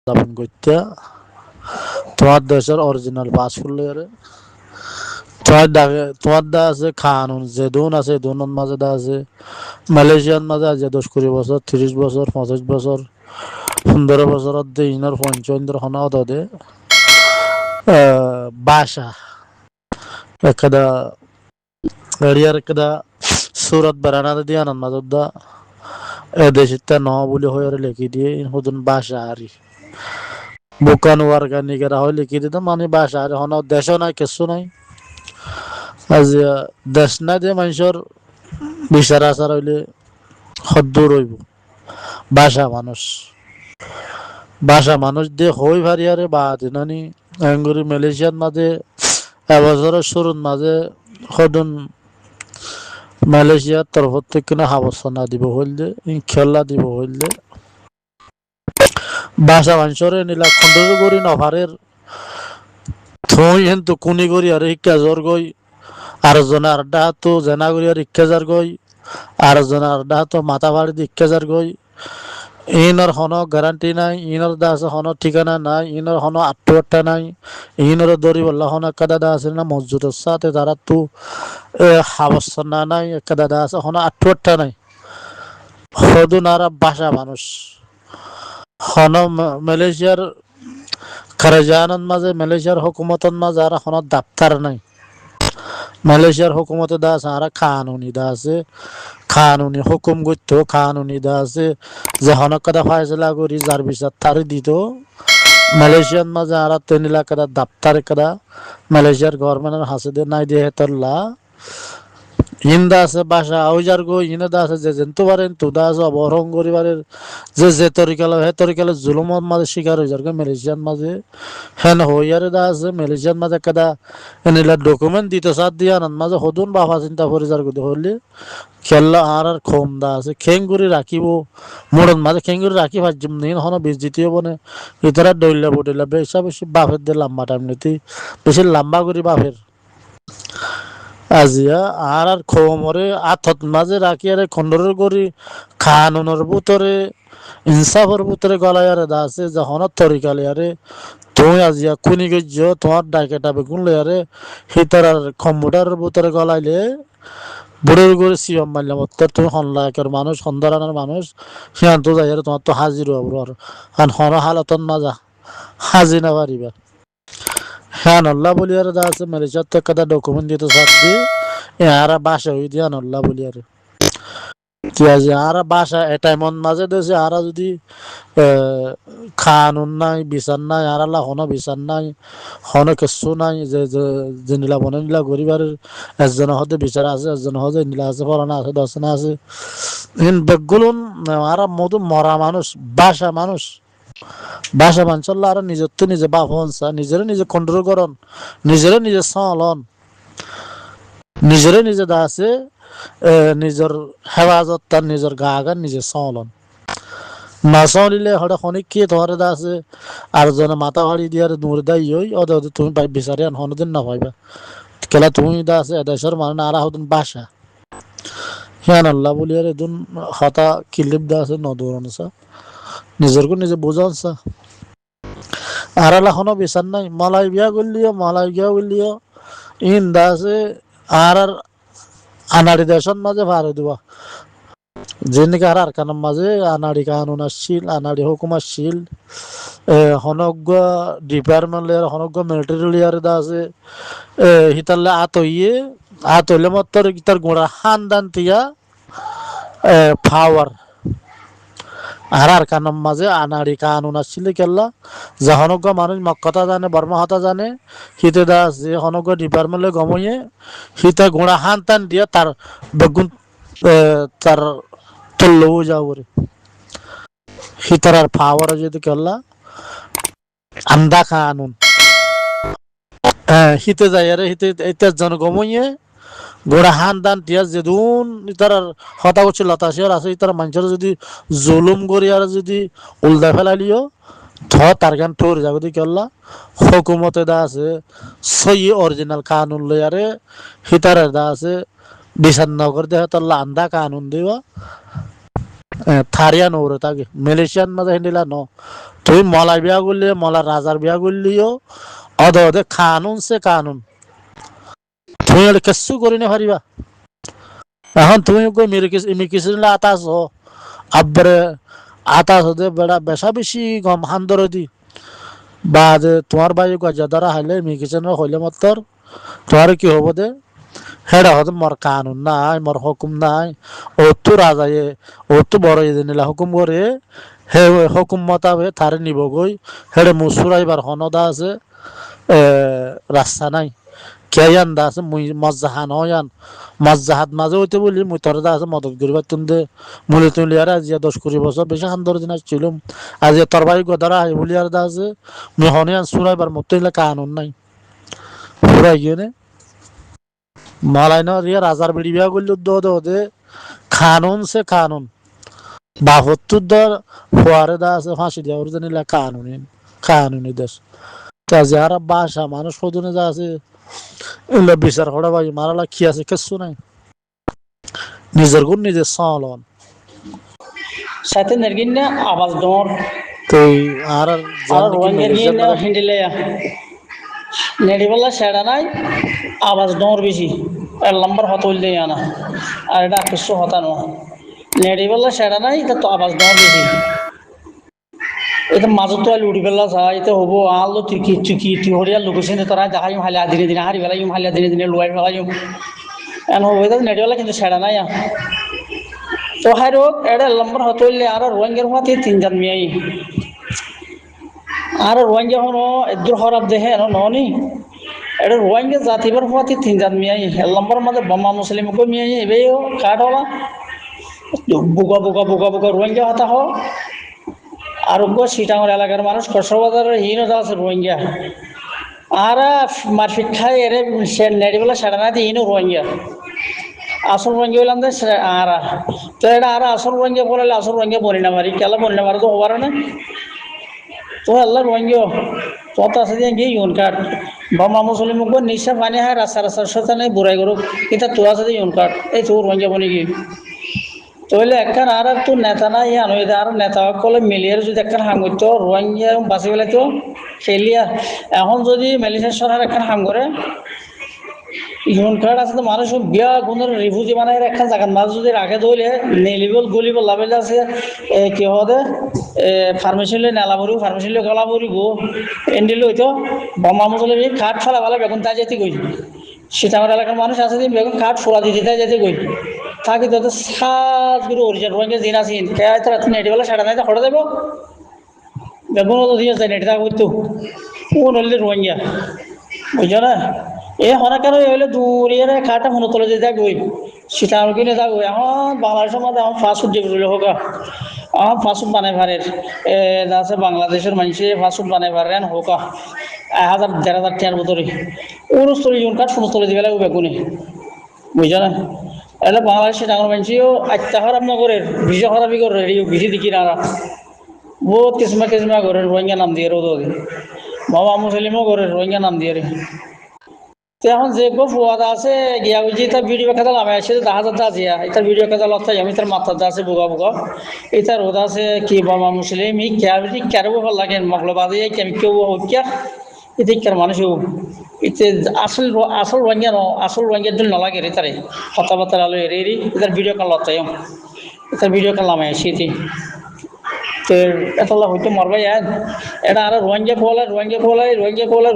যাপন করতে তোমার দেশের অরিজিনাল পাসপোর্ট লইয়ারে তোমার দা আছে কানুন যে দুন আছে দুনের মাঝে দা আছে মালয়েশিয়ার মাঝে আছে 10-20 বছর 30 বছর 25 বছর 15 বছর দে ইনার পঞ্চেন্দ্র হনা দে ভাষা একদা এরিয়ার একদা সুরত বারানা দিয়া নন মাঝে দা এদেশিতা ন বলে হয়ে লিখি দিয়ে হদুন ভাষা আরি বুকান ওয়ার্গা নিগেরা হয় লিখি দিতাম মানে ভাষা আরি হন দেশ নাই কিছু নাই আজ দেশ নাই যে মানুষের বিচার আচার হইলে সদ্দূর হইব ভাষা মানুষ দিয়ে হই ভারিয়ারে বা দিনানি এঙ্গুরি মালয়েশিয়ার মাঝে এবছরের শুরুর মাঝে সদন মালয়েশিয়ার তরফ থেকে না হাবসনা দিব হইলে খেলা দিব হইলে ভাষা মানুষের নীলা খন্ডর করি নভারের থই হেন তো কুনি করি আর শিক্ষা জোর গই আর জনার ডাহ তো জেনা করি আর শিক্ষা যার গই আর জনার ডাহ তো মাথা ভাড়ি শিক্ষা যার গই ইনর হনো গ্যারান্টি নাই ইনর দাস হনো ঠিকানা নাই ইনর হনো আত্মহত্যা নাই ইনর দরি বললা হনো কাদা দা আছে না মসজিদের সাথে তারা তো হাবসনা নাই কাদা দা আছে হনো আত্মহত্যা নাই হদু নারা ভাষা মানুষ হনো মালয়েশিয়ার খারাজানের মাঝে মালয়েশিয়ার হুকুমতের মাঝে আর হনো দাপ্তার নাই মালয়েশিয়ার হুকুমতে দা আছে আর কানুনি দা আছে কানুনি হুকুম করতো কানুনি দা আছে যে হনক কথা ফায়সলা করি যার বিচার তার দিত মালয়েশিয়ার মাঝে আর তেনিলা কাদা দাপ্তার কাদা মালয়েশিয়ার গভর্নমেন্টের হাসে দিয়ে নাই দিয়ে হেতল্লা ইন্দা আছে বাসা আউজার গো ইনদা আছে যে জেনতো পারেন তুদা আছে অবহরণ করিবারের যে তরিকালো হে তরিকালো জুলুমর মাঝে শিকার হয়ে যার মালয়েশিয়ার মাঝে হেন হইয়ারে দা আছে মালয়েশিয়ার মাঝে কাদা এনিলা ডকুমেন্ট দিতে সাথ দিয়া নন মাঝে হদুন বাবা চিন্তা করে যার গদি হইলে খেললা আর খোম দা আছে খেঙ্গুরি রাখিব মোড়ন মাঝে খেঙ্গুরি রাখি ভাজ্যম নিন হন বীজ দ্বিতীয় বনে ইতারা দইলা বডিলা বেশি বাফের দিয়ে লম্বা টাইম নিতে বেশি লম্বা করি বাফের আজিয়া আর খোমরে আথত মাঝে রাখি আরে খন্ডরের করি খানুনের ভিতরে ইনসাফের ভিতরে গলায় আরে দা আছে যখন তরিকালে আরে তুমি আজিয়া কুনি গজ্য তোমার ডাকেটা বেগুন লে আরে হিতার আর কম্পিউটারের ভিতরে গলাইলে বুড়ের করে সিএম মারলাম উত্তর তুমি হনলাকের মানুষ হন্দরানের মানুষ সিয়ান্ত যাই আর তোমার তো হাজির হবো আর হন হালতন না যা হাজি না পারিবা হ্যাঁ নল্লা বলি আর দা আছে মালয়েশিয়ার তো একটা ডকুমেন্ট দিতে সাথ দিয়ে এরা বাসা হই দিয়া নল্লা বলি আর ঠিক আছে আর বাসা এটাই মন মাঝে দেশে আর যদি খানুন নাই বিচার নাই আর আল্লাহ হনো বিচার নাই হনো কিছু নাই যে নীলা বনে নীলা গরিবারের একজনের হতে বিচার আছে একজনের হতে নীলা আছে ফলানা আছে দশনা আছে বেগুলুন আর মধু মরা মানুষ বাসা মানসল্লা আর নিজের তো নিজে বাপ হনসা নিজের নিজে কন্ট্রোল করন নিজের নিজে চলন নিজের নিজে দা আছে নিজের হেফাজত তার নিজের গা গান নিজে চলন না চলিলে হঠাৎ অনেক কি তোমার দা আছে আর জনে মাথা ভাড়ি দিয়ার দূর দাই ওই ওদের তুমি বিচারি আন হনদিন না পাইবা কেলা তুমি দা আছে দেশের মানে আর হদিন বাসা হ্যাঁ আল্লাহ বলি আর এদিন হতা কিলিপ দা আছে নদৌরনসা নিজেরকে নিজে বোঝানসা আর আল্লাহ হনো বিচার নাই মালাই বিয়া করলিও ইন দা আছে আর আনাড়ি দেশের মাঝে ভাড়ে দিবা যেনিকে আর কানের মাঝে আনাড়ি কানুন আসছিল আনাড়ি হুকুম আসছিল হনজ্ঞ ডিপার্টমেন্ট হনজ্ঞ মিলিটারি লিয়ার দা আছে হিতালে আতইলে মাত্র তার গোড়া হান দান তিয়া পাওয়ার আর কানের মাঝে আনাড়ি কানুন আসছিল কেল্লা যে হনজ্ঞ মানুষ মক্কতা জানে বর্মা হতা জানে হিতে দা আছে হনজ্ঞ ডিপার্টমেন্টে গমইয়ে হিতা গোড়া হান টান দিয়া তার বেগুন তার তুললেও যাও রে হিতার আর পাওয়ার যদি কেল্লা আন্দা কানুন হিতে যাই আরে হিতে এটা জনগমইয়ে গোড়া হান দান টিয়া যেদুন তার হতা করছে লতাশিয়ার আছে তার মানুষের যদি জুলুম করি আর যদি উল্টা ফেলাইলিও তার গান ঠোর জাগতি কেল্লা হুকুমতে দা আছে সই অরিজিনাল কানুন লই আরে হিতারের দা আছে বিচার নগর দেহ তাল্লা আন্দা কানুন দিবা থারিয়া নৌরে থাকে মালয়েশিয়ান মাঝে হিন্দিলা ন তুই মলাই বিয়া করলি মলা রাজার বিয়া করলিও অদে অদে কানুন সে কানুন তুমি হলে কিচ্ছু করি না পারিবা এখন তুমি কই ইমিগ্রেশন আতাস আব্বারে আতাস হতে বেড়া বেশা বেশি গম হান্দর দি বা যে তোমার বাড়ি গজা দ্বারা হাইলে ইমিগ্রেশন হইলে মাত্র তোমার কি হবো দে হেডা হতে মোর কানুন নাই মোর হুকুম নাই ও তো রাজায়ে ও তো বড় নিলা হুকুম করে হে হুকুম মতাবে তারে নিব গই হেডে মুসুরাইবার হনদা আছে রাস্তা নাই কেয়ান দা আছে মুই মজ্জাহান হয়ান মজ্জাহাত মাঝে হইতে বলি মুই তোর দা আছে মদত করিবার তুমি মুলি তুলি আর আজি 10-20 বছর বেশি খান্দর দিন আসছিলাম আজি তোর ভাই গদারা আই বলি আর দা আছে মুই হনিয়ান সুরাইবার মতো হইলে কানুন নাই পুরাই গিয়ে মালাইন রিয়া রাজার বিড়ি বিয়া করলে দে কানুন সে কানুন বাহত্তর দর ফুয়ারে দা আছে ফাঁসি দেওয়া ওর জানিলা কানুনি দেশ তা যারা বাসা মানুষ সদনে যা আছে এগুলো বিচার করা ভাই মারালা কি আছে কিচ্ছু নাই নিজের গুণ নিজের সালন সাথে নেরগিনা আওয়াজ দর তো আর আর রোহিঙ্গা হিন্দিলে নেডিবলা সেড়া নাই আওয়াজ দর বেশি আর লম্বার হত হইলে আনা আর এটা কিছু হতানো নেডিবলা সেড়া নাই এটা তো আওয়াজ দর বেশি এটা মাজত তো উড়ি পেলা চাই এটা হবো আলো তুই হরিয়া লোকেশন তোরা দেখাইম হালিয়া দিনে দিনে হারি ফেলাইম হালিয়া দিনে দিনে লুয়াই ফেলাইম এন হবো এটা নেডিবলা কিন্তু সেড়া নাই তো হাই রোগ এটা লম্বার হত হইলে আর রোহিঙ্গার হওয়াতে 3 জন মেয়ে আর রোহিঙ্গা হনো এদুর হরাব দেহে ননি এটা রোহিঙ্গা জাতিবার হওয়াতে 3 জন মেয়ে লম্বার মাঝে বোমা মুসলিম কো মেয়ে এবেও কাঠ হলা বুকা বুকা বুকা বুকা রোহিঙ্গা হতা হ আরোগ্য সিটাঙ্গর এলাকার মানুষ কক্সবাজারের হীনতা আছে রোহিঙ্গা আর মারপিট খাই এরে নেডিবেলা সেটা না দিয়ে রোহিঙ্গা আসল রোহিঙ্গা হইলাম আর তো এটা আর আসল রোহিঙ্গা বলে আসল রোহিঙ্গা বলি না মারি কেলা বলি না মারি তো হবার না তো আল্লাহ রোহিঙ্গা তত আছে দিয়ে গিয়ে ইউন কার্ড বামা মুসলিম নিশা পানি হয় রাস্তার সাথে নেই বুড়াই করুক এটা তো আছে ইউন কার্ড এই তো রোহিঙ্গা বনি গিয়ে তইলে একখান আর তো নেতা নাই আনইদা আর নেতা সকলে মিলিয়ে যদি একখান হাঙ্গিত রোহিঙ্গা বাঁচি পেলে তো খেলিয়া এখন যদি মালয়েশিয়া সরকার একখান হাম করে ইউন কার্ড আছে তো মানুষ বিয়া গুণের রিফিউজি বানাই একখান জায়গার মাঝে যদি রাখে ধরলে নেলিবল গলিব লাভেল আছে কি হদে ফার্মেসি নেলাবরি ফার্মেসি গলাবরি গো এন্ডিল হইতো বোমা মুসলিম খাট ফেলা ভালো বেগুন তাই যেতে গই সীতামার এলাকার মানুষ আছে বেগুন খাট ফোলা দিতে তাই যেতে গই থাকি তো সাত গুরু অরিজিনাল রোহিঙ্গা দিন আসিন কে নেটি বলে সেটা নাই হঠাৎ দেব বেগুন তো দিয়ে যায় নেটি থাকবো তো কোন হলে রোহিঙ্গা বুঝছো না এ হনা কেন হইলে দূরিয়ে খাটা মনে তোলে যে যাক ওই সেটা আমি কিনে যাবো এখন বাংলাদেশের মধ্যে এখন ফাস্ট ফুড যেগুলো হোক এখন ফাস্ট ফুড বানাই পারে আছে বাংলাদেশের মানুষে ফাস্ট ফুড বানাই পারেন হোক 1000-1500 টাকার ভিতরে 69 জন কাঠ 69 দিবে লাগবে বেগুনে বুঝছো না এলে বাংলাদেশে ডাঙর মানুষও আত্মা খারাপ না করে ভিসা খারাপই করে ভিসি দেখি না বহুত কিসমা করে রোহিঙ্গা নাম দিয়ে রোদ বাবা মুসলিমও করে রোহিঙ্গা নাম দিয়ে তো এখন যে গো ফুয়াদা আছে গিয়া বুঝি তার ভিডিও কথা লামে আসে 10,000 আজিয়া এটার ভিডিও কথা লতাই আমি তার মাথা আছে বোগা বোগা এটার রোদ আছে কি বাবা মুসলিম ই ক্যাবি ক্যারবো ভাল লাগে মগলবাদী কেম কেউ হইয়া এদিককার মানুষও এতে আসল রোহিঙ্গা আসল রোহিঙ্গার দিন নালাগে রে তারে কথাবার্তা আলো এরে এটার ভিডিও কাল লতাই এটার ভিডিও কাল লামে আসি তো এতলা হইতে মরবাই এটা আর রোহিঙ্গা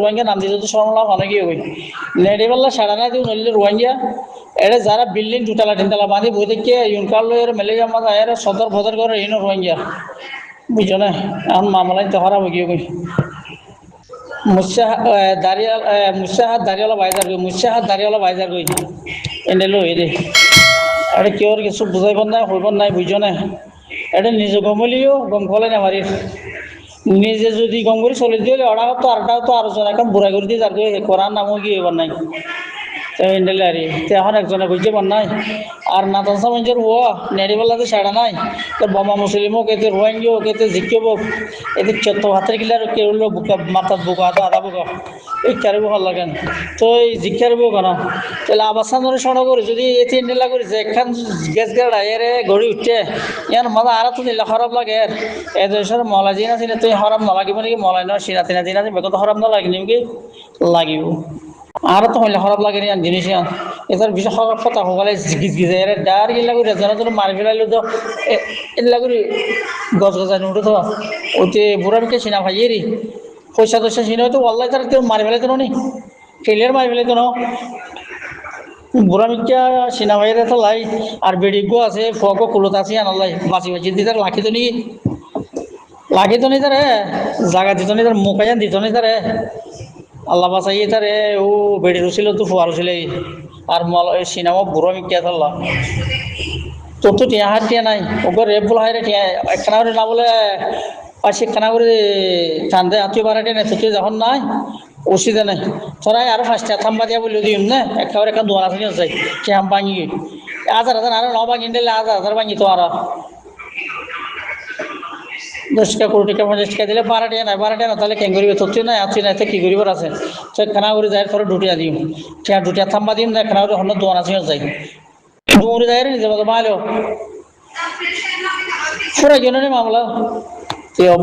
রোহিঙ্গা নাম দিয়ে তো সরলাম অনেক হই নেডিবাল্লা সাড়া না দিও নইলে রোহিঙ্গা এটা যারা বিল্ডিং 2 তলা 3 তলা বাঁধি বই থেকে ইউনকার লয়ের মেলেরিয়া মাথা এর সদর ফদর করে ইনো রোহিঙ্গা বুঝছো না এখন মামলায় তো খারাপ হয়ে গই মুসাহাত দাঁড়িয়ালা বাইজার গই এনে লো দে এটা কেউ কিছু বুঝাইব নাই হইব নাই বুঝছো না এটা নিজে গমলিও গম ফলে না মারি নিজে যদি গম করে চলে দিয়ে ওরা তো আরটাও তো আরো জন এখন বুড়া করে দিয়ে যার করার নামও কি এবার নাই তো ইন্ডেলারি তো এখন একজনে বুঝতে পার নাই আর নাতান সামঞ্জের ও নেড়িবেলাতে সাড়া নাই তো বোমা মুসলিমও কেতে রোহিঙ্গিও কেতে জিজ্ঞব এতে চত্ব হাতের গিলার কেউ বুকা মাথার বুকা আধা বুকা ওই কারে ভাল লাগেন তো এই জিজ্ঞার বুকা না তাহলে আবাসান ধরে শোনা করি যদি এতে ইন্ডেলা করি যে একখান গ্যাস গেড়া এরে গড়ি উঠে ইয়ার মাথা আর তো নিলে খারাপ লাগে এর দেশের মলা জিনা ছিল তুই হরাম না লাগিব নাকি মলাই নয় সিনা তিনা দিনা বেগত হরাম না লাগি নাকি লাগিব আর তো হইলে খারাপ লাগে নি জিনিস এটার বিষয় খারাপ কথা হলে গিজ গিজে এর ডার গিলা করে যেন মারি ফেলাইলো তো এগুলা করে গছ গজানি উঠে তো ওইতে বুড়া বিকে চিনা ভাই রে পয়সা টয়সা চিনা হয়তো অল্লাহ তার কেউ মারি ফেলাইতো নি খেলিয়ার মারি ফেলাইতো না বুড়া মিকা চিনা ভাইয়ের তো লাই আর বেডিগো আছে ফক কুলত আছে আনাল্লাই বাঁচি বাঁচি দিতে লাখিতো নি লাগিতো নি তারে জাগা দিত নি তার মুখাইয়ান দিত নি তারে আল্লাহ বাসাই তারে ও বেড়ে রুছিল তো ফুয়ার ছিল আর মল সিনেমা বুড়ো মিকিয়া থাল্লা তোর তো টিয়া হার টিয়া নাই ওকে রেপ বলা হয় রে টিয়া একখানা করে না বলে পাশে একখানা করে কান্দে আত্মীয় বাড়াটে নাই তুই যখন নাই অসুবিধা নাই তোরাই আরো ফার্স্টে থাম্বা দিয়া বলে দিম না একেবারে একটা দোয়ার আছে যাই কে আম ভাঙি হাজার হাজার আরো ন ভাঙি দিলে হাজার ভাঙি তো আর 10 টাকা 20 টাকা 50 টাকা দিলে 12 টাকা না তাহলে কেন করিবে তোর নাই আছি না কি করিবার আছে তো খানা করে যাই পরে ডুটিয়া দিম ঠিক ডুটিয়া থাম্বা দিম না খানা করে হন্য দোয়ান আছে যাই দৌড়ে যাই রে নিজে ভালো পুরা গেল রে মামলা